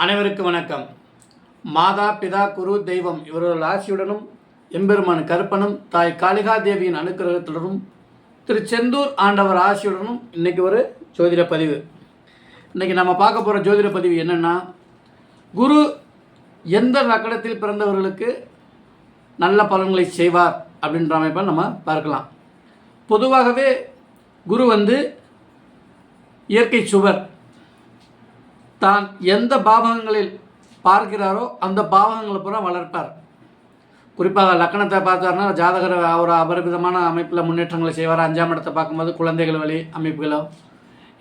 அனைவருக்கும் வணக்கம். மாதா பிதா குரு தெய்வம் இவர்கள் ஆசியுடனும் எம்பெருமான் கருப்பனும் தாய் காளிகா தேவியின் அனுக்கிரகத்துடனும் திரு செந்தூர் ஆண்டவர் ஆசியுடனும் இன்றைக்கி ஒரு ஜோதிட பதிவு. இன்றைக்கி நம்ம பார்க்க போகிற ஜோதிட பதிவு என்னென்னா, குரு எந்த லக்கணத்தில் பிறந்தவர்களுக்கு நல்ல பலன்களை செய்வார் அப்படின்ற அமைப்பை நம்ம பார்க்கலாம். பொதுவாகவே குரு இயற்கை சுவர். தான் எந்த பாவகங்களில் பார்க்கிறாரோ அந்த பாவகங்களை பூரா வளர்ப்பார். குறிப்பாக லக்கணத்தை பார்த்தார்னா ஜாதகர் ஒரு அபரிமிதமான அமைப்பில் முன்னேற்றங்களை செய்வார். 5ஆம் இடத்தை பார்க்கும்போது குழந்தைகள் வழி அமைப்புகளோ,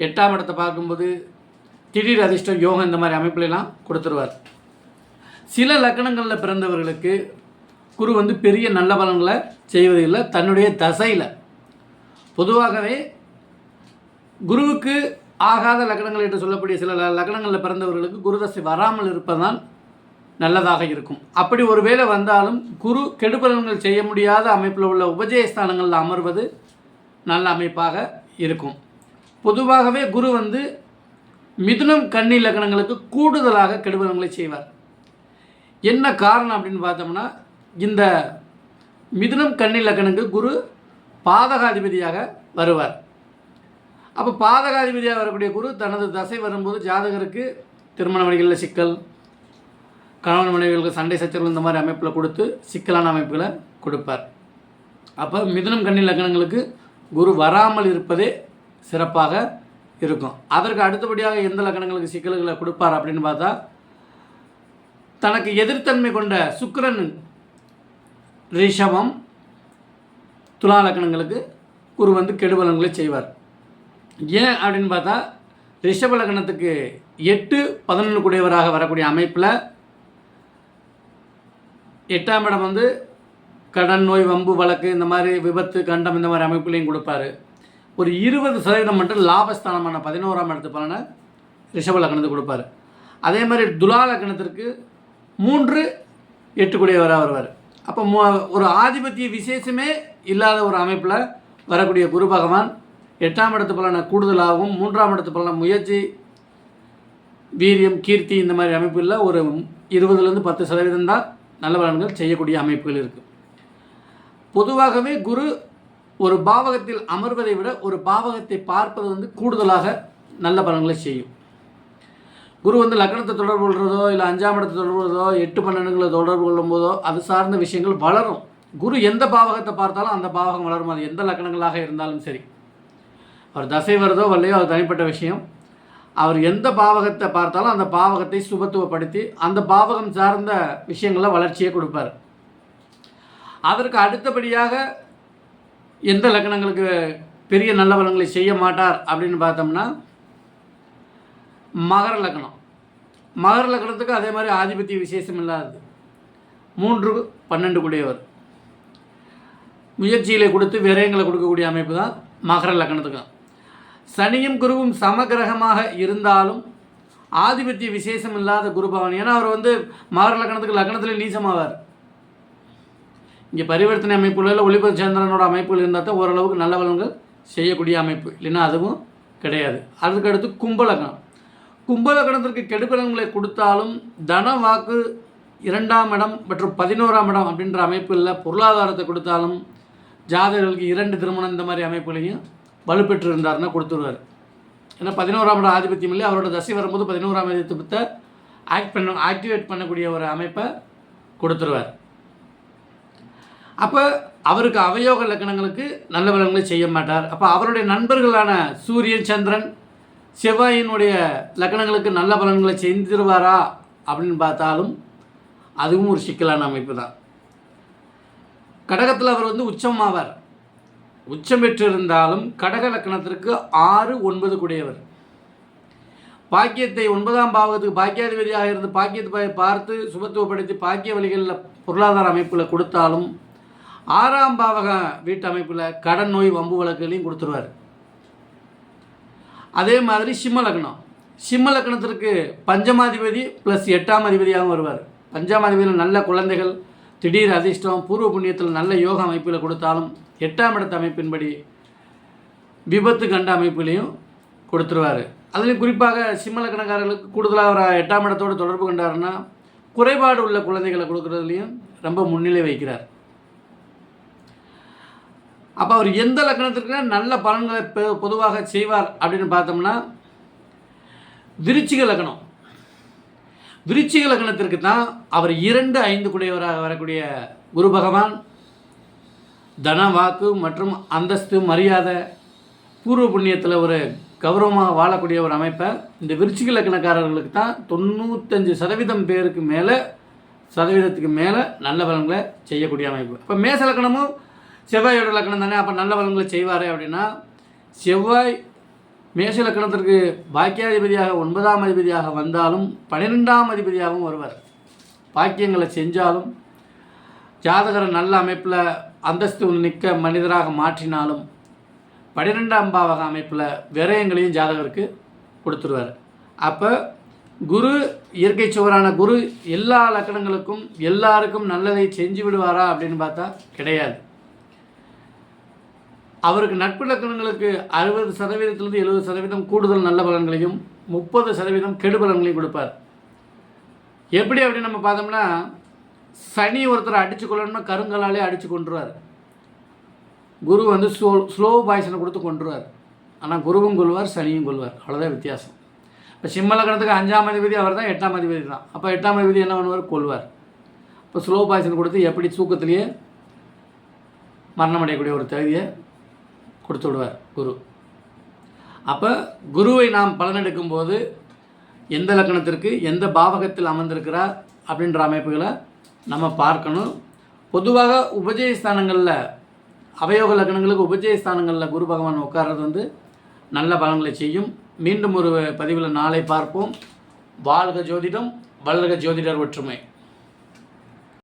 8ஆம் இடத்தை பார்க்கும்போது திடீர் அதிர்ஷ்டம் யோகம் இந்த மாதிரி அமைப்புலாம் கொடுத்துருவார். சில லக்கணங்களில் பிறந்தவர்களுக்கு குரு பெரிய நல்ல பலன்களை செய்வதில்லை. தன்னுடைய தசையில் பொதுவாகவே குருவுக்கு ஆகாத லக்கணங்கள் என்று சொல்லக்கூடிய சில லக்கணங்களில் பிறந்தவர்களுக்கு குரு தசை வராமல் இருப்பதுதான் நல்லதாக இருக்கும். அப்படி ஒரு வேளை வந்தாலும் குரு கெடுபலன்கள் செய்ய முடியாத அமைப்பில் உள்ள உபஜயஸ்தானங்களில் அமர்வது நல்ல அமைப்பாக இருக்கும். பொதுவாகவே குரு மிதுனம் கன்னி லக்கணங்களுக்கு கூடுதலாக கெடுபலன்களை செய்வார். என்ன காரணம் அப்படின்னு பார்த்தோம்னா, இந்த மிதுனம் கன்னி லக்கணங்களுக்கு குரு பாதகாதிபதியாக வருவார். அப்போ பாதகாதிபதியாக வரக்கூடிய குரு தனது தசை வரும்போது ஜாதகருக்கு திருமண வழிகளில் சிக்கல், கணவன் மனைவிகளுக்கு சண்டை சச்சரவு இந்த மாதிரி அமைப்பில் கொடுத்து சிக்கலான அமைப்புகளை கொடுப்பார். அப்போ மிதுனம் கன்னி லக்கணங்களுக்கு குரு வராமல் இருப்பதே சிறப்பாக இருக்கும். அதற்கு அடுத்தபடியாக எந்த லக்கணங்களுக்கு சிக்கல்களை கொடுப்பார் அப்படின்னு பார்த்தா, தனக்கு எதிர்த்தன்மை கொண்ட சுக்கிரன் ரிஷபம் துலா லக்கணங்களுக்கு குரு கெடுபலன்களை செய்வார். ஏன் அப்படின்னு பார்த்தா, ரிஷப லக்னத்துக்கு 8-11 கூடியவராக வரக்கூடிய அமைப்பில் 8ஆம் இடம் கடன், நோய், வம்பு, வழக்கு இந்த மாதிரி விபத்து, கண்டம் இந்த மாதிரி அமைப்புலையும் கொடுப்பார். ஒரு 20% மட்டும் லாபஸ்தானமான 11ஆம் இடத்து பலனை ரிஷப லக்னத்துக்கு கொடுப்பார். அதே மாதிரி துலா லக்னத்திற்கு 3-8 கூடியவராக வருவார். அப்போ ஒரு ஆதிபத்திய விசேஷமே இல்லாத ஒரு அமைப்பில் வரக்கூடிய குரு பகவான் 8ஆம் இடத்து பலனை கூடுதலாகவும் 3ஆம் இடத்து பலனை முயற்சி, வீரியம், கீர்த்தி இந்த மாதிரி அமைப்புகளில் ஒரு 20-10% தான் நல்ல பலன்கள் செய்யக்கூடிய அமைப்புகள் இருக்குது. பொதுவாகவே குரு ஒரு பாவகத்தில் அமர்வதை விட ஒரு பாவகத்தை பார்ப்பது கூடுதலாக நல்ல பலன்களை செய்யும். குரு லக்னத்தை தொடர்பு கொள்வதோ இல்லை 5ஆம் இடத்தை தொடர்பு கொள்வதோ 8-12களை தொடர்பு கொள்ளும் போதோ அது சார்ந்த விஷயங்கள் வளரும். குரு எந்த பாவகத்தை பார்த்தாலும் அந்த பாவகம் வளரும். அது எந்த லக்கணங்களாக இருந்தாலும் சரி. அவர் தசை வருதோ வரலையோ அது தனிப்பட்ட விஷயம். அவர் எந்த பாவகத்தை பார்த்தாலும் அந்த பாவகத்தை சுபத்துவப்படுத்தி அந்த பாவகம் சார்ந்த விஷயங்களில் வளர்ச்சியை கொடுப்பார். அதற்கு அடுத்தபடியாக எந்த லக்கணங்களுக்கு பெரிய நல்ல பலன்களை செய்ய மாட்டார் அப்படின்னு பார்த்தோம்னா, மகர லக்னம். மகர லக்னத்துக்கு அதே மாதிரி ஆதிபத்திய விசேஷம் இல்லாதது. 3-12 கூடியவர் முயற்சிகளை கொடுத்து விரயங்களை கொடுக்கக்கூடிய அமைப்பு தான் மகர லக்னத்துக்கு. சனியும் குருவும் சமகிரகமாக இருந்தாலும் ஆதிபத்திய விசேஷம் இல்லாத குரு பகவான். ஏன்னா அவர் மகர லக்னத்துக்கு லக்னத்தில் நீசமாவார். இங்கே பரிவர்த்தனை அமைப்புகளில் ஒளிபதி சந்திரனோட அமைப்புகள் இருந்தால் தான் ஓரளவுக்கு நல்ல பலன்கள் செய்யக்கூடிய அமைப்பு, இல்லைன்னா அதுவும் கிடையாது. அதுக்கடுத்து கும்பலக்கணம். கும்பலக்கணத்திற்கு கெடுபலன்களை கொடுத்தாலும் தன, வாக்கு, 2ஆம் இடம் மற்றும் 11ஆம் இடம் அப்படின்ற அமைப்புகளில் பொருளாதாரத்தை கொடுத்தாலும் ஜாதகர்களுக்கு 2 திருமணம் இந்த மாதிரி அமைப்புகளையும் வலுப்பெற்று இருந்தார்னா கொடுத்துருவார். ஏன்னா 11ஆம் இடம் ஆதிபத்தியம் இல்லை. அவரோட தசை வரும்போது 11ஆம் இடத்தை ஆக்டிவேட் பண்ணக்கூடிய ஒரு அமைப்பை கொடுத்துருவார். அப்போ அவருக்கு அவயோக லக்கணங்களுக்கு நல்ல பலன்களை செய்ய மாட்டார். அப்போ அவருடைய நண்பர்களான சூரியன், சந்திரன், செவ்வாயினுடைய லக்கணங்களுக்கு நல்ல பலன்களை செய்திருவாரா அப்படின்னு பார்த்தாலும் அதுவும் ஒரு சிக்கலான அமைப்பு தான். கடகத்தில் அவர் உச்சம் ஆவார். உச்சம் பெற்றிருந்தாலும் கடக லக்கணத்திற்கு 6-9 கூடியவர். பாக்கியத்தை 9ஆம் பாவகத்துக்கு பாக்கியாதிபதியாக இருந்து பாக்கியத்தை பார்த்து சுபத்துவப்படுத்தி பாக்கிய வழிகளில் பொருளாதார அமைப்பில் கொடுத்தாலும் 6ஆம் பாவக வீட்டு அமைப்பில் கடன், நோய், வம்பு வழக்குகளையும் கொடுத்துருவார். அதே மாதிரி சிம்ம லக்னம். சிம்ம லக்னத்திற்கு பஞ்சமாதிபதி ப்ளஸ் 8ஆம் அதிபதியாகவும் வருவார். 5ஆம் அதிபதியில் நல்ல குழந்தைகள், திடீர் அதிர்ஷ்டம், பூர்வ புண்ணியத்தில் நல்ல யோக அமைப்பில் கொடுத்தாலும் 8ஆம் இடத்து அமைப்பின்படி விபத்து கண்ட அமைப்புலையும் கொடுத்துருவார். அதுலேயும் குறிப்பாக சிம்ம லக்னக்காரர்களுக்கு கூடுதலாக ஒரு 8ஆம் இடத்தோடு தொடர்பு கொண்டாருன்னா குறைபாடு உள்ள குழந்தைகளை கொடுக்குறதுலையும் ரொம்ப முன்னிலை வைக்கிறார். அப்போ அவர் எந்த லக்னத்திற்கு நல்ல பலன்களை பொதுவாக செய்வார் அப்படின்னு பார்த்தோம்னா விருச்சிக லக்னம். விருச்சிக லக்னத்திற்கு தான் அவர் 2-5 குடையவராக வரக்கூடிய குரு பகவான் தன வாக்கு மற்றும் அந்தஸ்து மரியாதை பூர்வ புண்ணியத்தில் ஒரு கௌரவமாக வாழக்கூடிய ஒரு அமைப்பை இந்த விருச்சிக லக்னக்காரர்களுக்கு தான் 95% பேருக்கு மேலே சதவீதத்துக்கு மேலே நல்ல பலன்களை செய்யக்கூடிய அமைப்பு. இப்போ மேச லக்னமும் செவ்வாயோட லக்னம் தானே, அப்போ நல்ல பலன்களை செய்வார் அப்படின்னா செவ்வாய் மேஷ லக்னத்திற்கு பாக்கியாதிபதியாக 9ஆம் அதிபதியாக வந்தாலும் 12ஆம் அதிபதியாகவும் வருவார். பாக்கியங்களை செஞ்சாலும் ஜாதகரை நல்ல அமைப்பில் அந்தஸ்து நிற்க மனிதராக மாற்றினாலும் 12ஆம் பாவக அமைப்பில் விரயங்களையும் ஜாதகருக்கு கொடுத்துருவார். அப்போ குரு இயற்கை சுவரான குரு எல்லா லக்கணங்களுக்கும் எல்லாருக்கும் நல்லதை செஞ்சு விடுவாரா அப்படின்னு பார்த்தா கிடையாது. அவருக்கு நட்பு லக்கணங்களுக்கு 60% 70% கூடுதல் நல்ல பலன்களையும் 30% கெடு பலன்களையும் கொடுப்பார். எப்படி அப்படின்னு நம்ம பார்த்தோம்னா சனி ஒருத்தரை அடித்து கொள்ளணும்னா கருங்கலாலே அடித்து கொண்டுருவார். குரு வந்து ஸ்லோ பாய்சனை கொடுத்து கொண்டுருவார். ஆனால் குருவும் கொள்வார், சனியும் கொள்வார். அவ்வளோதான் வித்தியாசம். இப்போ சிம்ம லக்னத்துக்கு 5ஆம் அதிபதி அவர் தான், 8ஆம் அதிபதி தான். அப்போ 8ஆம் அதிபதி என்ன பண்ணுவார்? கொள்வார். இப்போ ஸ்லோ பாய்சன் கொடுத்து எப்படி தூக்கத்திலேயே மரணம் அடையக்கூடிய ஒரு தகுதியை கொடுத்து விடுவார் குரு. அப்போ குருவை நாம் பலனெடுக்கும் போது எந்த லக்னத்திற்கு எந்த பாவகத்தில் அமர்ந்திருக்கிறார் அப்படின்ற அமைப்புகளை நம்ம பார்க்கணும். பொதுவாக உபஜயஸ்தானங்களில் அவயோக லக்னங்களுக்கு உபஜயஸ்தானங்களில் குரு பகவான் உட்கார்றது வந்து நல்ல பலன்களை செய்யும். மீண்டும் ஒரு பதிவில் நாளை பார்ப்போம். வாழ்க ஜோதிடம், வளர்க ஜோதிடர் ஒற்றுமை.